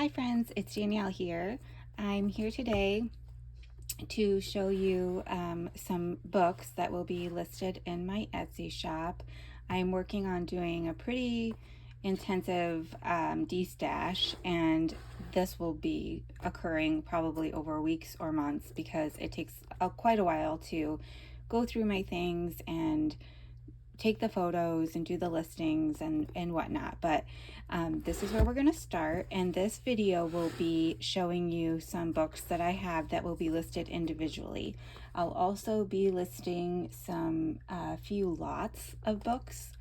Hi friends, it's Danielle here. I'm here today to show you some books that will be listed in my Etsy shop. I'm working on doing a pretty intensive destash, and this will be occurring probably over weeks or months because it takes quite a while to go through my things and take the photos and do the listings and whatnot. But this is where we're going to start, and this video will be showing you some books that I have that will be listed individually. I'll also be listing some few lots of books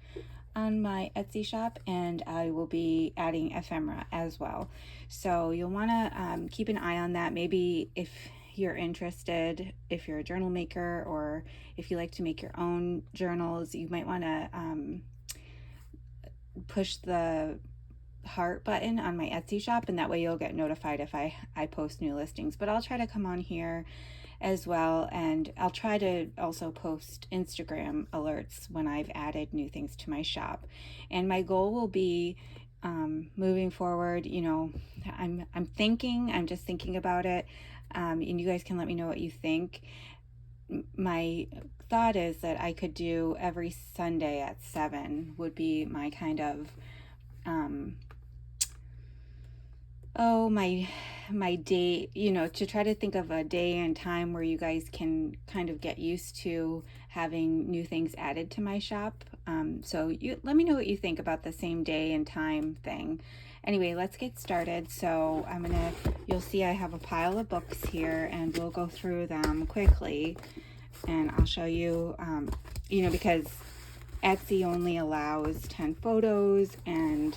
on my Etsy shop, and I will be adding ephemera as well. So you'll want to keep an eye on that. Maybe if you're interested, if you're a journal maker or if you like to make your own journals, you might want to push the heart button on my Etsy shop, and that way you'll get notified if I post new listings. But I'll try to come on here as well, and I'll try to also post Instagram alerts when I've added new things to my shop. And my goal will be moving forward, you know, I'm just thinking about it, and you guys can let me know what you think. My thought is that I could do every Sunday at 7 would be my kind of my day, you know, to try to think of a day and time where you guys can kind of get used to having new things added to my shop. So you let me know what you think about the same day and time thing. Anyway, let's get started. So you'll see I have a pile of books here, and we'll go through them quickly, and I'll show you, you know, because Etsy only allows 10 photos, and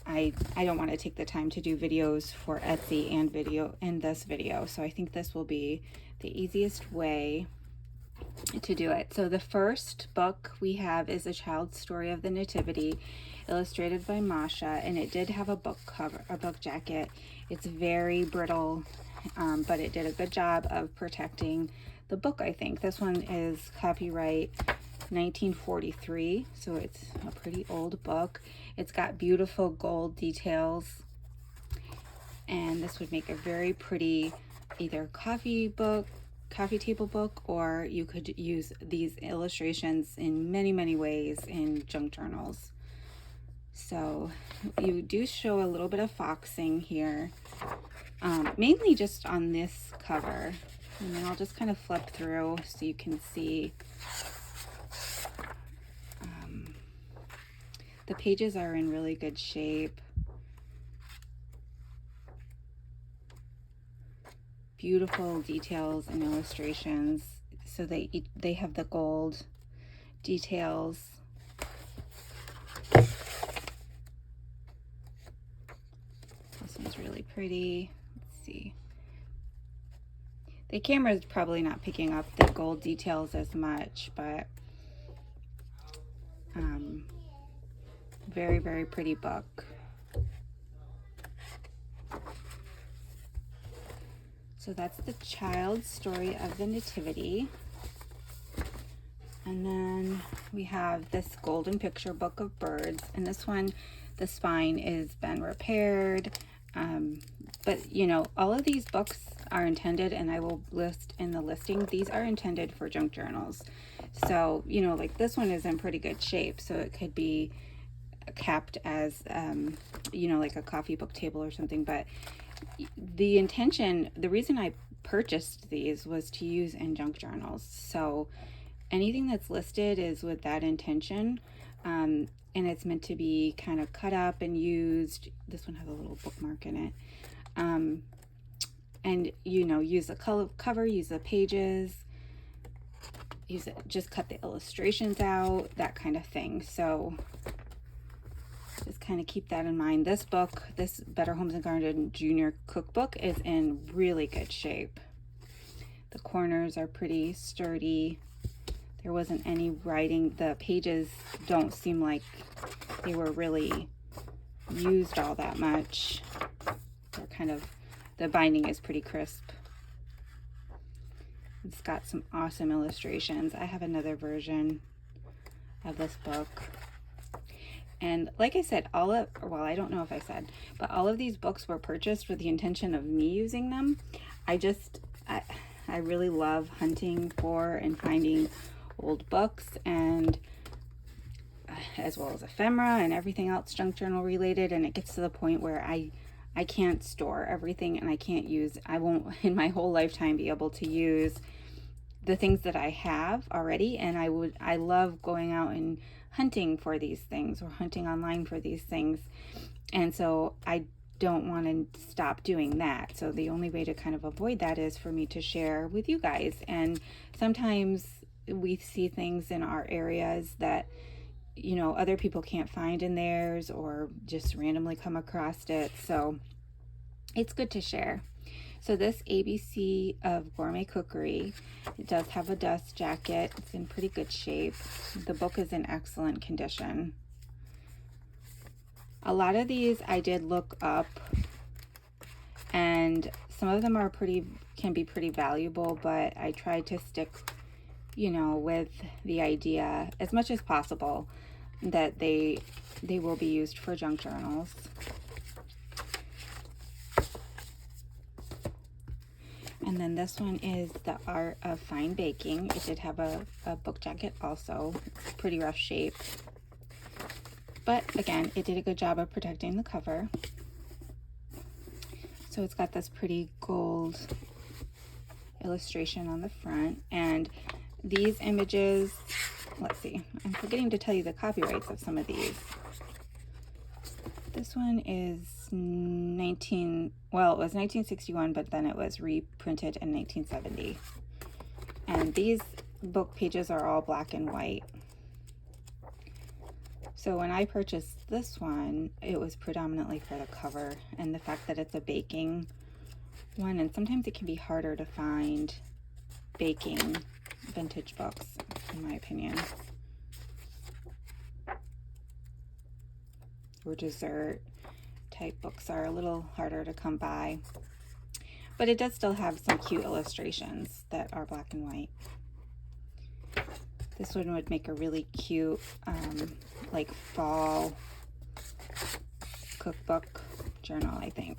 I don't want to take the time to do videos for Etsy and video in this video. So I think this will be the easiest way to do it. So the first book we have is A Child's Story of the Nativity, illustrated by Masha, and it did have a book cover, a book jacket. It's very brittle, but it did a good job of protecting the book, I think. This one is copyright 1943, so it's a pretty old book. It's got beautiful gold details, and this would make a very pretty either coffee table book, or you could use these illustrations in many ways in junk journals. So you do show a little bit of foxing here, mainly just on this cover, and then I'll just kind of flip through so you can see. The pages are in really good shape. Beautiful details and illustrations. So they have the gold details. This one's really pretty. Let's see. The camera is probably not picking up the gold details as much, but very pretty book. So that's The Child's Story of the Nativity. And then we have this golden picture book of birds, and this one, the spine is been repaired. But you know, all of these books are intended, and I will list in the listing, these are intended for junk journals. So, you know, like this one is in pretty good shape, so it could be kept as, you know, like a coffee book table or something. But the intention, the reason I purchased these was to use in junk journals. So anything that's listed is with that intention, and it's meant to be kind of cut up and used. This one has a little bookmark in it, and you know, use the cover, use the pages, use it, just cut the illustrations out, that kind of thing. So just kind of keep that in mind. This book, this Better Homes and Garden Junior Cookbook, is in really good shape. The corners are pretty sturdy. There wasn't any writing. The pages don't seem like they were really used all that much. They're kind of, the binding is pretty crisp. It's got some awesome illustrations. I have another version of this book. And like I said, well, I don't know if I said, but all of these books were purchased with the intention of me using them. I just, I really love hunting for and finding old books, and as well as ephemera and everything else junk journal related. And it gets to the point where I can't store everything, and I won't in my whole lifetime be able to use the things that I have already. And I love going out and hunting for these things, or hunting online for these things. And so I don't want to stop doing that. So the only way to kind of avoid that is for me to share with you guys. And sometimes we see things in our areas that, you know, other people can't find in theirs, or just randomly come across it. So it's good to share. So this ABC of Gourmet Cookery, it does have a dust jacket. It's in pretty good shape. The book is in excellent condition. A lot of these I did look up, and some of them can be pretty valuable, but I tried to stick, you know, with the idea as much as possible that they will be used for junk journals. And then this one is The Art of Fine Baking. It did have a book jacket also. It's pretty rough shape. But again, it did a good job of protecting the cover. So it's got this pretty gold illustration on the front. And these images, let's see, I'm forgetting to tell you the copyrights of some of these. This one is it was 1961, but then it was reprinted in 1970. And these book pages are all black and white. So when I purchased this one, it was predominantly for the cover and the fact that it's a baking one. And sometimes it can be harder to find baking vintage books, in my opinion. Or dessert type books are a little harder to come by. But it does still have some cute illustrations that are black and white. This one would make a really cute like fall cookbook journal, I think.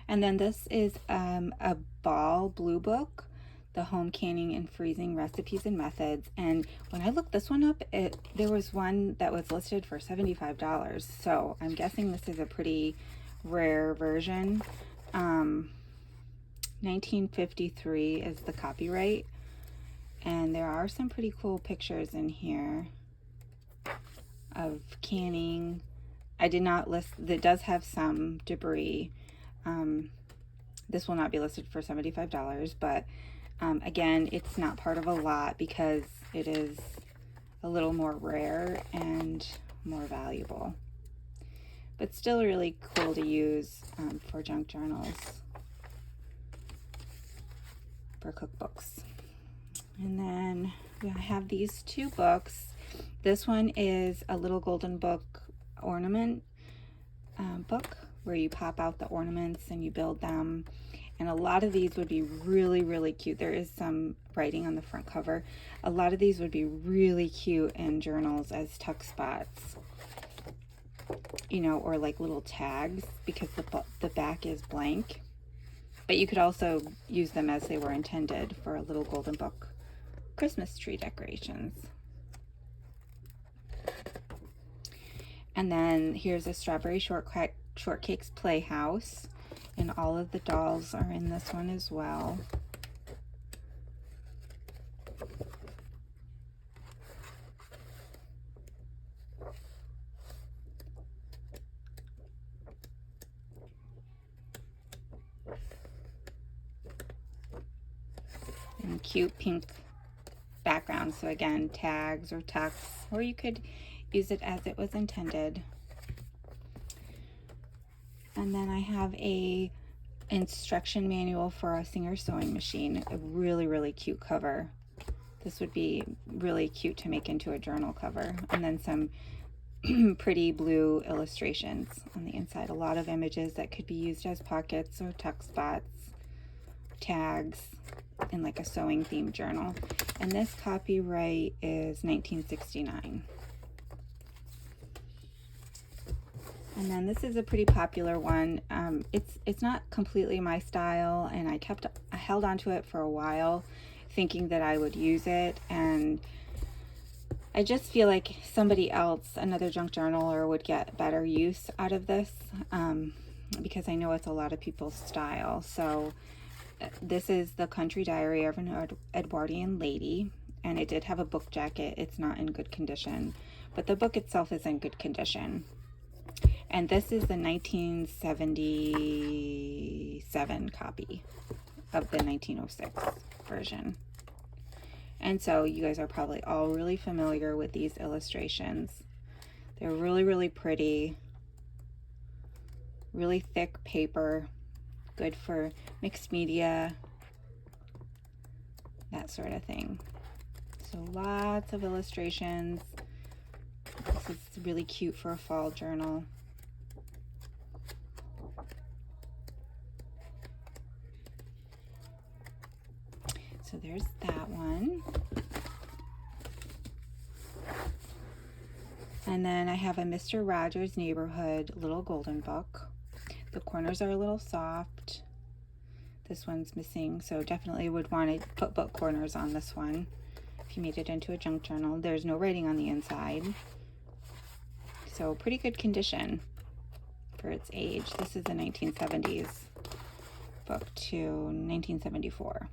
And then this is a Ball Blue Book, the Home Canning and Freezing Recipes and Methods. And when I looked this one up, there was one that was listed for $75. So I'm guessing this is a pretty rare version. 1953 is the copyright. And there are some pretty cool pictures in here of canning. I did not list, that does have some debris. This will not be listed for $75, but again, it's not part of a lot because it is a little more rare and more valuable. But still really cool to use for junk journals, for cookbooks. And then I have these two books. This one is a little golden book ornament book where you pop out the ornaments and you build them. And a lot of these would be really, really cute. There is some writing on the front cover. A lot of these would be really cute in journals as tuck spots, you know, or like little tags, because the back is blank. But you could also use them as they were intended for a little golden book Christmas tree decorations. And then here's a Strawberry Shortcake's Playhouse, and all of the dolls are in this one as well. And cute pink background. So again, tags or tucks, or you could use it as it was intended. And then I have a instruction manual for a Singer sewing machine. A really, really cute cover. This would be really cute to make into a journal cover. And then some pretty blue illustrations on the inside. A lot of images that could be used as pockets or tuck spots, tags, in like a sewing themed journal. And this copyright is 1969. And then this is a pretty popular one. It's not completely my style, and I held on to it for a while thinking that I would use it, and I just feel like somebody else, another junk journaler, would get better use out of this, because I know it's a lot of people's style. So this is the Country Diary of an Edwardian Lady, and it did have a book jacket. It's not in good condition, but the book itself is in good condition. And this is the 1977 copy of the 1906 version. And so you guys are probably all really familiar with these illustrations. They're really, really pretty, really thick paper, good for mixed media, that sort of thing. So lots of illustrations. This is really cute for a fall journal. So there's that one. And then I have a Mr. Rogers' Neighborhood little golden book. The corners are a little soft. This one's missing, so definitely would want to put book corners on this one if you made it into a junk journal. There's no writing on the inside. So pretty good condition for its age. This is the 1970s book to 1974.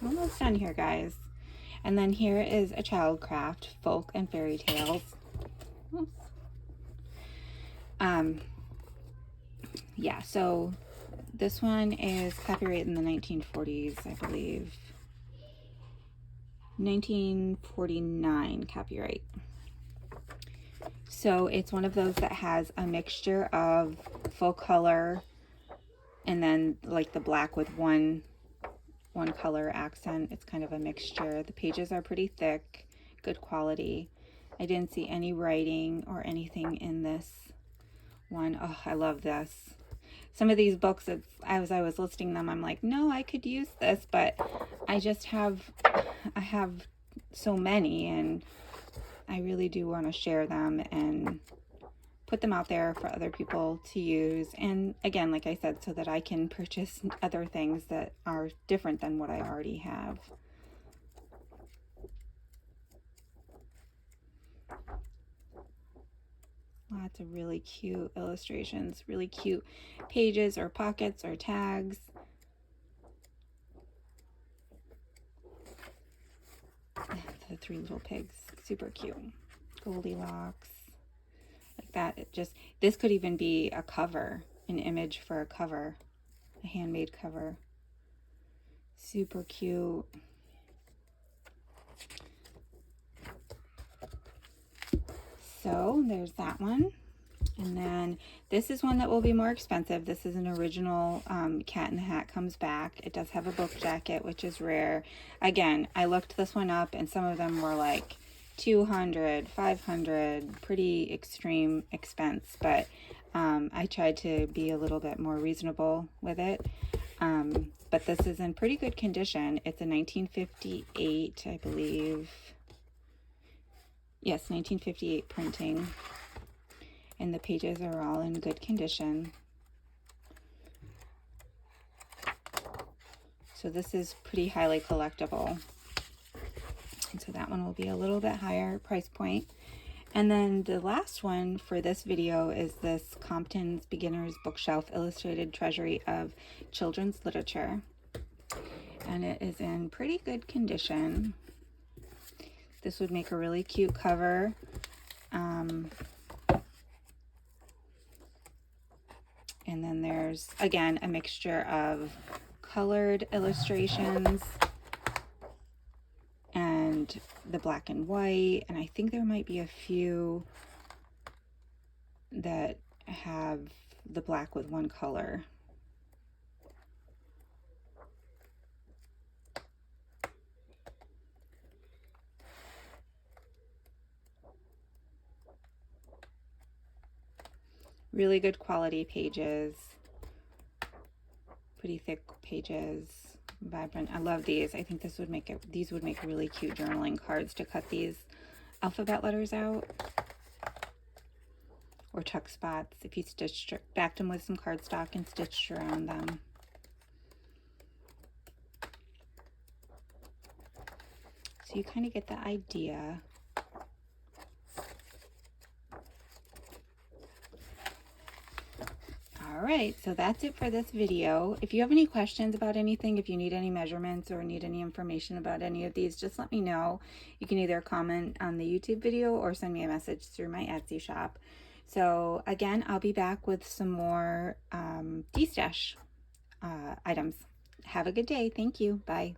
Almost done here, guys. And then here is a child craft, folk and fairy tales. Yeah, so this one is copyrighted in the 1940s, I believe. 1949 copyright. So it's one of those that has a mixture of full color and then like the black with one color accent. It's kind of a mixture. The pages are pretty thick, good quality. I didn't see any writing or anything in this one. Oh, I love this. Some of these books, as I was listing them, I'm like, no, I could use this, but I have so many, and I really do want to share them and put them out there for other people to use. And again, like I said, so that I can purchase other things that are different than what I already have. Lots of really cute illustrations, really cute pages or pockets or tags. The three little pigs, super cute. Goldilocks, like that. This could even be a cover, an image for a cover, a handmade cover. Super cute. So there's that one. And then this is one that will be more expensive. This is an original Cat in the Hat Comes Back. It does have a book jacket, which is rare. Again, I looked this one up and some of them were like $200, $500, pretty extreme expense, but I tried to be a little bit more reasonable with it. But this is in pretty good condition. It's a 1958, I believe. Yes, 1958 printing. And the pages are all in good condition. So this is pretty highly collectible. And so that one will be a little bit higher price point. And then the last one for this video is this Compton's Beginner's Bookshelf Illustrated Treasury of Children's Literature. And it is in pretty good condition. This would make a really cute cover. And then there's, again, a mixture of colored illustrations and the black and white. And I think there might be a few that have the black with one color. Really good quality pages, pretty thick pages, vibrant. I love these. I think these would make really cute journaling cards to cut these alphabet letters out, or tuck spots if you backed them with some cardstock and stitched around them. So you kind of get the idea. Alright, so that's it for this video. If you have any questions about anything, if you need any measurements or need any information about any of these, just let me know. You can either comment on the YouTube video or send me a message through my Etsy shop. So again, I'll be back with some more destash items. Have a good day. Thank you. Bye.